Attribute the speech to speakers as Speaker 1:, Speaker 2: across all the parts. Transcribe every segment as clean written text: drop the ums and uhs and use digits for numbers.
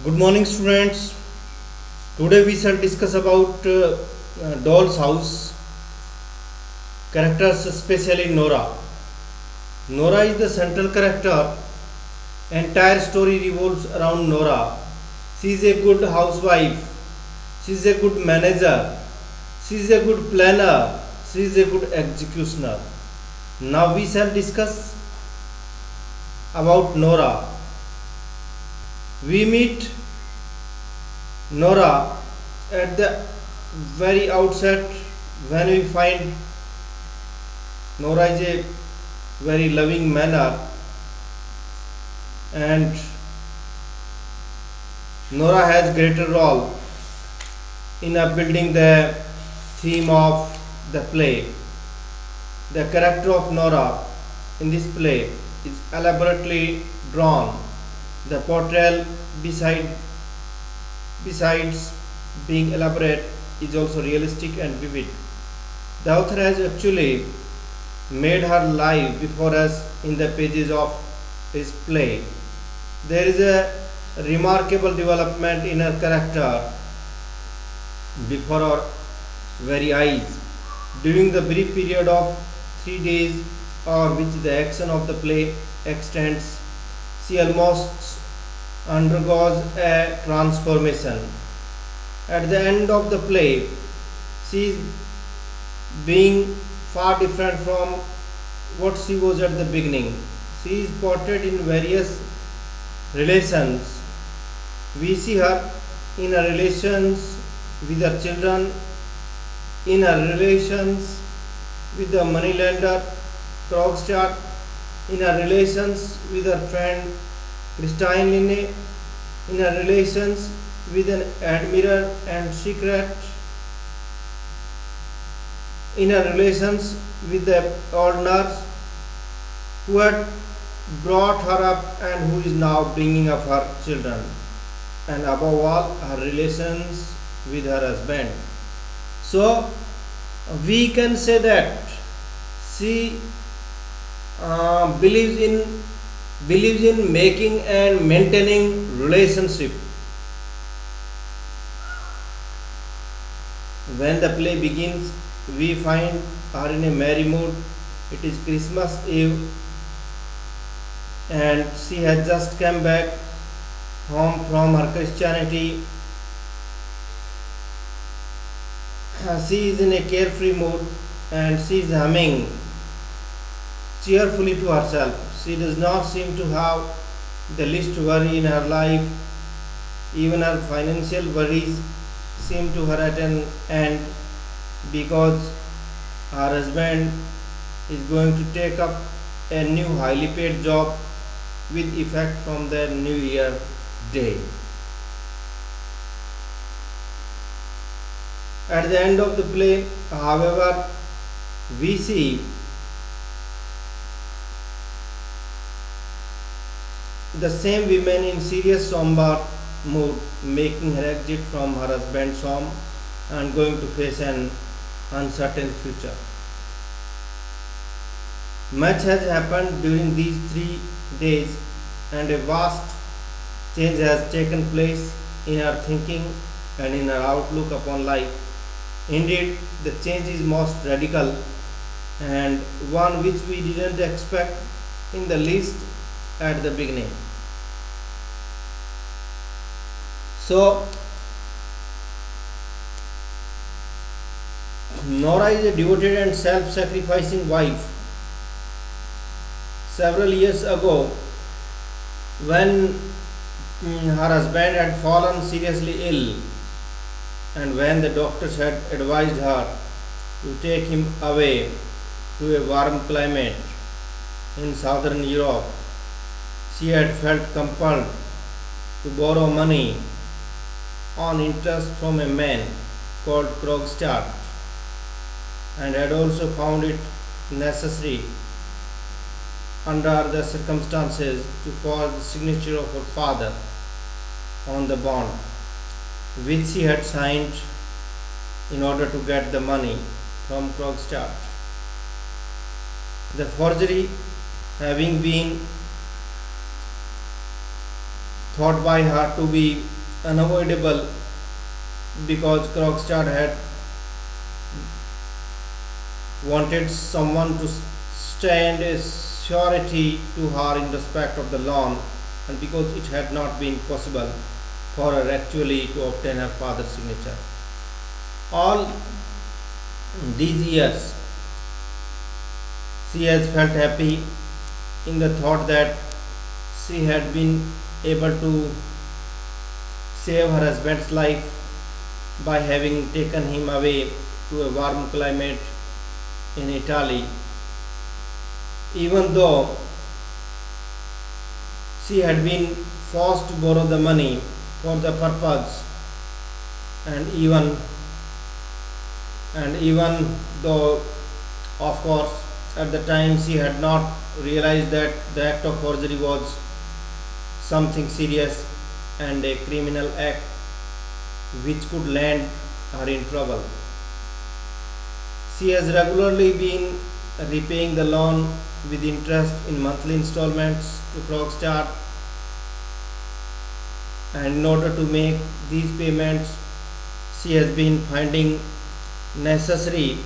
Speaker 1: Good morning, students. Today we shall discuss about Doll's House characters, especially Nora. Nora is the central character. Entire story revolves around Nora. She is a good housewife. She is a good manager. She is a good planner. She is a good executioner. Now we shall discuss about Nora. We meet Nora at the very outset when we find Nora is a very loving manner, and Nora has greater role in upbuilding the theme of the play. The character of Nora in this play is elaborately drawn. The portrayal besides being elaborate is also realistic and vivid. The author has actually made her live before us in the pages of his play. There is a remarkable development in her character before our very eyes. During the brief period of 3 days or which the action of the play extends, she almost undergoes a transformation. At the end of the play, she is being far different from what she was at the beginning. She is portrayed in various relations. We see her in her relations with her children, in her relations with the moneylender Krogstad, in her relations with her friend Christine Linne, in her relations with an admirer and secret, in her relations with the old nurse who had brought her up and who is now bringing up her children, and above all, her relations with her husband. So, we can say that she believes in making and maintaining relationship. When the play begins, we find her in a merry mood. It is Christmas Eve and she has just come back home from her Christianity. She is in a carefree mood and she is humming cheerfully to herself. She does not seem to have the least worry in her life. Even her financial worries seem to her at an end because her husband is going to take up a new highly paid job with effect from the New Year day. At the end of the play, however, we see the same woman in serious somber mood making her exit from her husband's home and going to face an uncertain future. Much has happened during these 3 days and a vast change has taken place in her thinking and in her outlook upon life. Indeed, the change is most radical and one which we didn't expect in the least at the beginning. So, Nora is a devoted and self-sacrificing wife. Several years ago, when her husband had fallen seriously ill, and when the doctors had advised her to take him away to a warm climate in southern Europe, she had felt compelled to borrow money on interest from a man called Krogstad and had also found it necessary under the circumstances to forge the signature of her father on the bond which she had signed in order to get the money from Krogstad. The forgery having been thought by her to be unavoidable because Krogstad had wanted someone to stand as surety to her in respect of the loan, and because it had not been possible for her actually to obtain her father's signature. All these years she has felt happy in the thought that she had been able to save her husband's life by having taken him away to a warm climate in Italy, even though she had been forced to borrow the money for the purpose, and even though, of course, at the time she had not realized that the act of forgery was something serious and a criminal act which could land her in trouble. She has regularly been repaying the loan with interest in monthly installments to Krogstad, and in order to make these payments, she has been finding necessary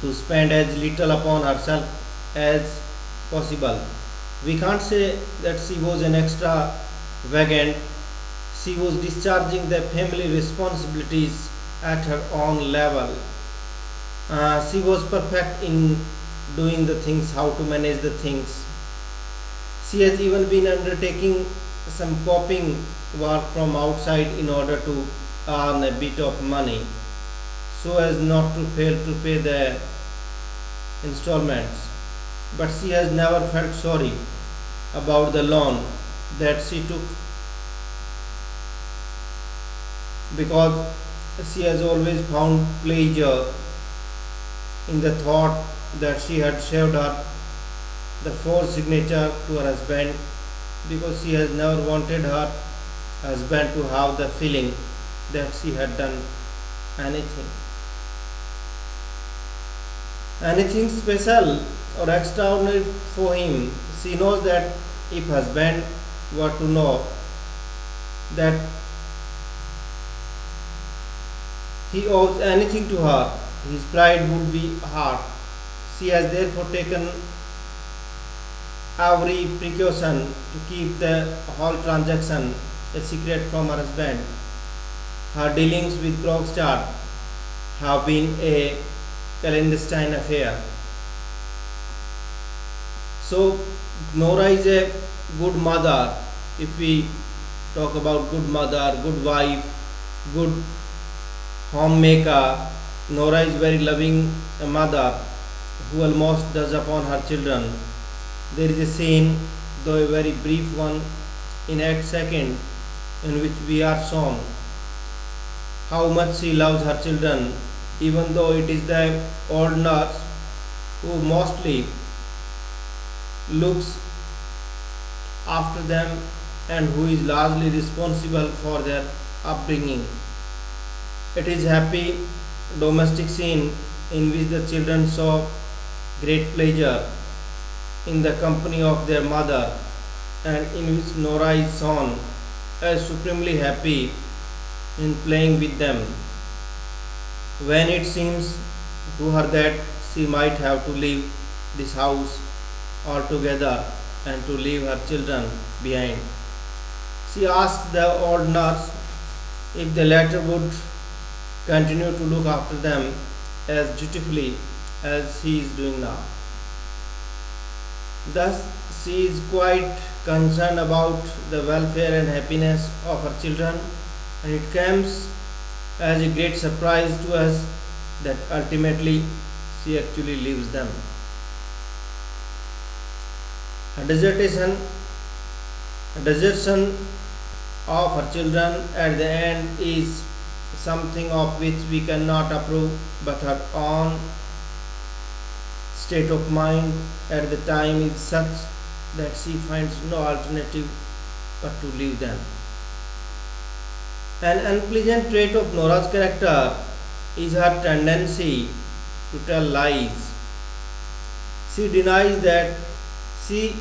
Speaker 1: to spend as little upon herself as possible. We can't say that she was an extravagant. She was discharging the family responsibilities at her own level. She was perfect in doing the things, how to manage the things. She has even been undertaking some copying work from outside in order to earn a bit of money so as not to fail to pay the installments. But she has never felt sorry about the loan that she took because she has always found pleasure in the thought that she had saved her the forged signature to her husband, because she has never wanted her husband to have the feeling that she had done anything anything special or extraordinary for him. She knows that if husband were to know that he owes anything to her, his pride would be hurt. She has therefore taken every precaution to keep the whole transaction a secret from her husband. Her dealings with Krogstad have been a clandestine affair. So Nora is a good mother. If we talk about good mother, good wife, good homemaker, Nora is very loving a mother who almost does upon her children. There is a scene, though a very brief one, in Act Second, in which we are shown how much she loves her children, even though it is the old nurse who mostly looks after them and who is largely responsible for their upbringing. It is happy domestic scene in which the children show great pleasure in the company of their mother, and in which Nora is shown as supremely happy in playing with them. When it seems to her that she might have to leave this house altogether and to leave her children behind, she asks the old nurse if the latter would continue to look after them as dutifully as he is doing now. Thus, she is quite concerned about the welfare and happiness of her children, and it comes as a great surprise to us that ultimately she actually leaves them. A desertion, a desertion of her children at the end is something of which we cannot approve, but her own state of mind at the time is such that she finds no alternative but to leave them. An unpleasant trait of Nora's character is her tendency to tell lies. She denies that she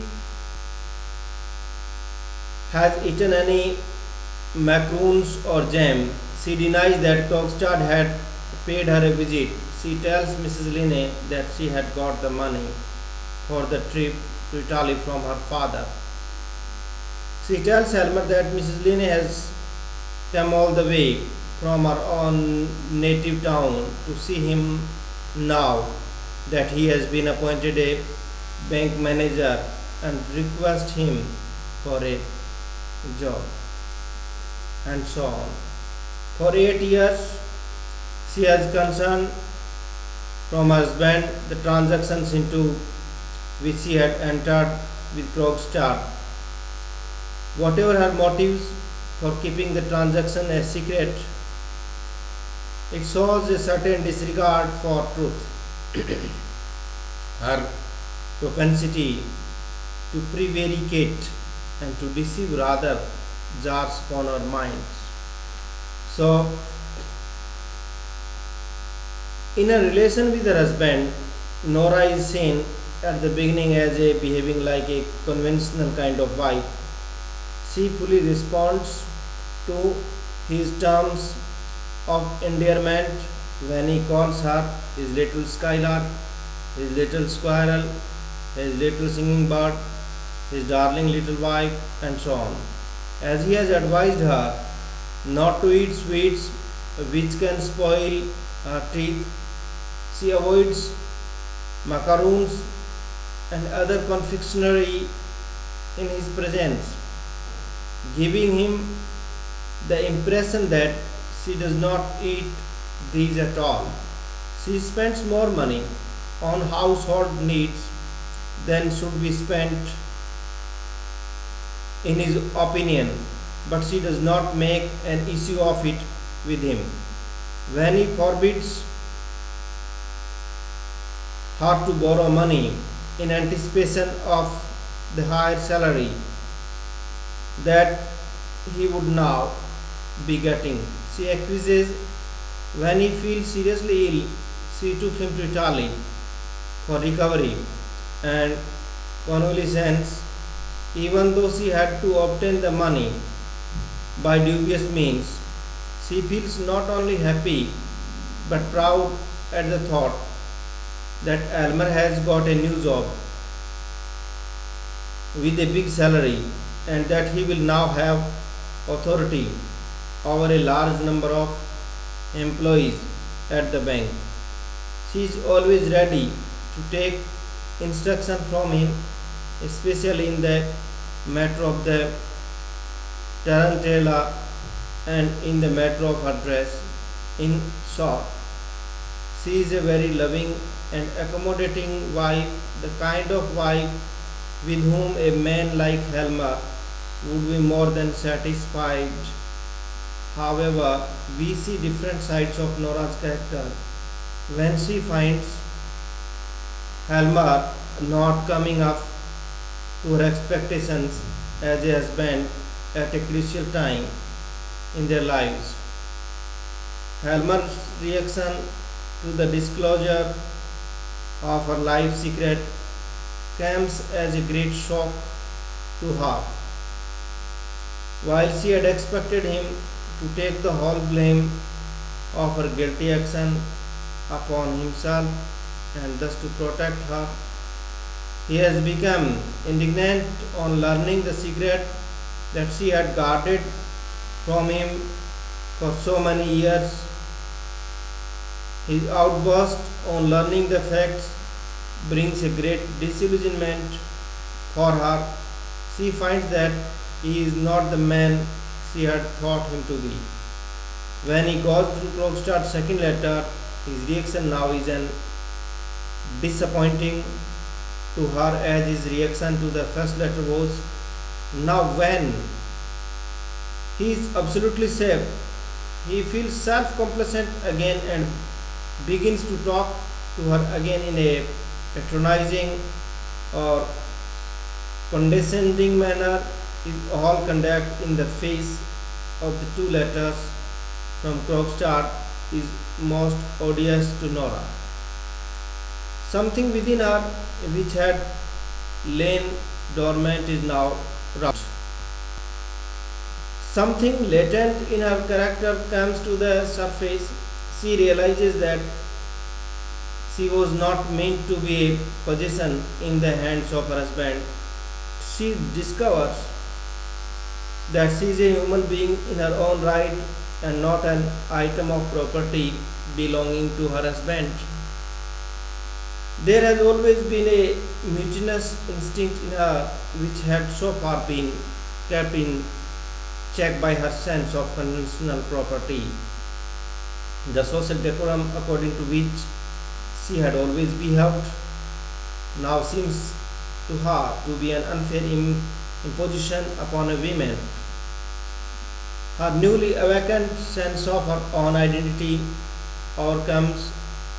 Speaker 1: has eaten any macaroons or jam. She denies that Krogstad had paid her a visit. She tells Mrs. Linne that she had got the money for the trip to Italy from her father. She tells Helmer that Mrs. Linne has come all the way from her own native town to see him now that he has been appointed a bank manager and request him for a job and so on. For 8 years, she has concerned from her husband the transactions into which she had entered with Krogstad. Whatever her motives for keeping the transaction a secret, it shows a certain disregard for truth. Her propensity to prevaricate and to deceive rather jars upon our minds. So, in a relation with her husband, Nora is seen at the beginning as a behaving like a conventional kind of wife. She fully responds to his terms of endearment when he calls her his little skylark, his little squirrel, his little singing bird, his darling little wife, and so on. As he has advised her not to eat sweets which can spoil her teeth, she avoids macaroons and other confectionery in his presence, giving him the impression that she does not eat these at all. She spends more money on household needs than should be spent in his opinion, but she does not make an issue of it with him. When he forbids her to borrow money in anticipation of the higher salary that he would now be getting, she acquiesces. When he feels seriously ill, she took him to Italy for recovery and convalescence. Even though she had to obtain the money by dubious means, she feels not only happy but proud at the thought that Elmer has got a new job with a big salary and that he will now have authority over a large number of employees at the bank. She is always ready to take instruction from him, especially in the matter of the tarantella and in the matter of her dress. In short, she is a very loving and accommodating wife, the kind of wife with whom a man like Helmer would be more than satisfied. However, we see different sides of Nora's character when she finds Helmer not coming up to her expectations as a husband at a crucial time in their lives. Helmer's reaction to the disclosure of her life secret comes as a great shock to her. While she had expected him to take the whole blame of her guilty action upon himself and thus to protect her, he has become indignant on learning the secret that she had guarded from him for so many years. His outburst on learning the facts brings a great disillusionment for her. She finds that he is not the man she had thought him to be. When he goes through Krogstad's second letter, his reaction now is an disappointing to her as his reaction to the first letter was. Now when he is absolutely safe, he feels self-complacent again and begins to talk to her again in a patronizing or condescending manner. His all conduct in the face of the two letters from Krogstad is most odious to Nora. Something within her which had lain dormant is now roused. Something latent in her character comes to the surface. She realizes that she was not meant to be a possession in the hands of her husband. She discovers that she is a human being in her own right and not an item of property belonging to her husband. There has always been a mutinous instinct in her which had so far been kept in check by her sense of conventional property. The social decorum according to which she had always behaved now seems to her to be an unfair imposition upon a woman. Her newly awakened sense of her own identity overcomes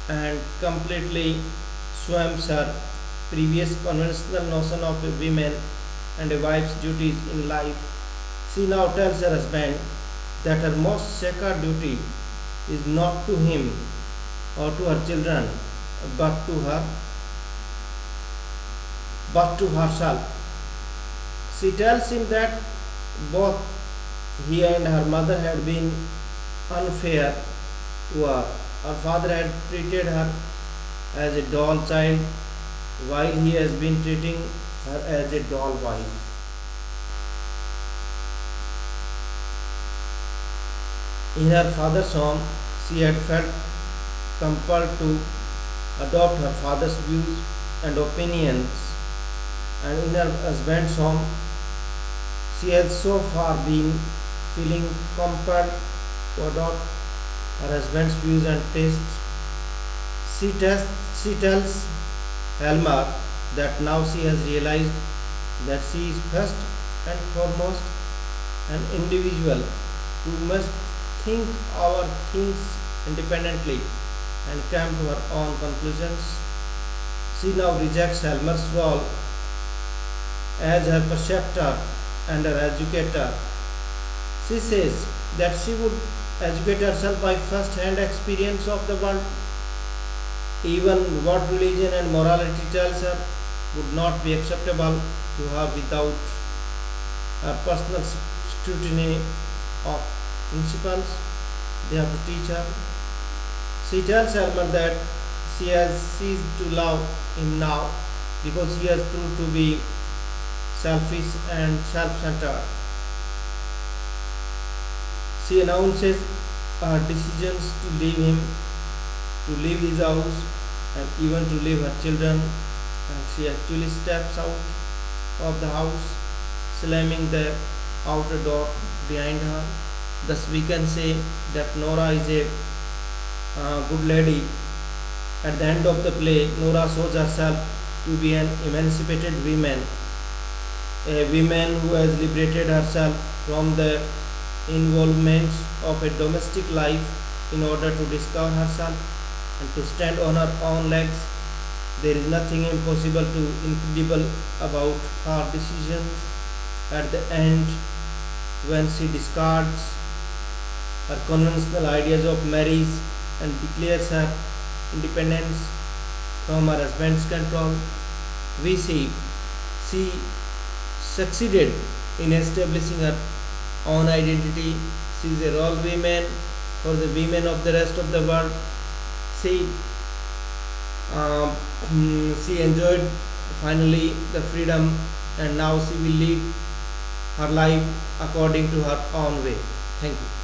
Speaker 1: and completely swamps her previous conventional notion of a woman and a wife's duties in life. She now tells her husband that her most sacred duty is not to him or to her children, but to herself. She tells him that both he and her mother had been unfair to her. Her father had treated her as a doll child, while he has been treating her as a doll wife. In her father's home, she had felt compelled to adopt her father's views and opinions, and in her husband's home, she has so far been feeling compelled to adopt her husband's views and tastes. She tells Helmer that now she has realized that she is first and foremost an individual who must think our things independently and come to her own conclusions. She now rejects Helmer's role as her preceptor and her educator. She says that she would educate herself by first-hand experience of the world. Even what religion and morality tells her would not be acceptable to her without her personal scrutiny of principles they have to teach her. She tells Helmer that she has ceased to love him now because he has proved to be selfish and self-centered. She announces her decisions to leave him, to leave his house, and even to leave her children, and she actually steps out of the house, slamming the outer door behind her. Thus, we can say that Nora is a good lady. At the end of the play, Nora shows herself to be an emancipated woman, a woman who has liberated herself from the involvements of a domestic life in order to discover herself and to stand on her own legs. There is nothing impossible to incredible about her decisions. At the end, when she discards her conventional ideas of marriage and declares her independence from her husband's control, we see she succeeded in establishing her own identity. She is a role woman for the women of the rest of the world. She she enjoyed finally the freedom, and now she will lead her life according to her own way. Thank you.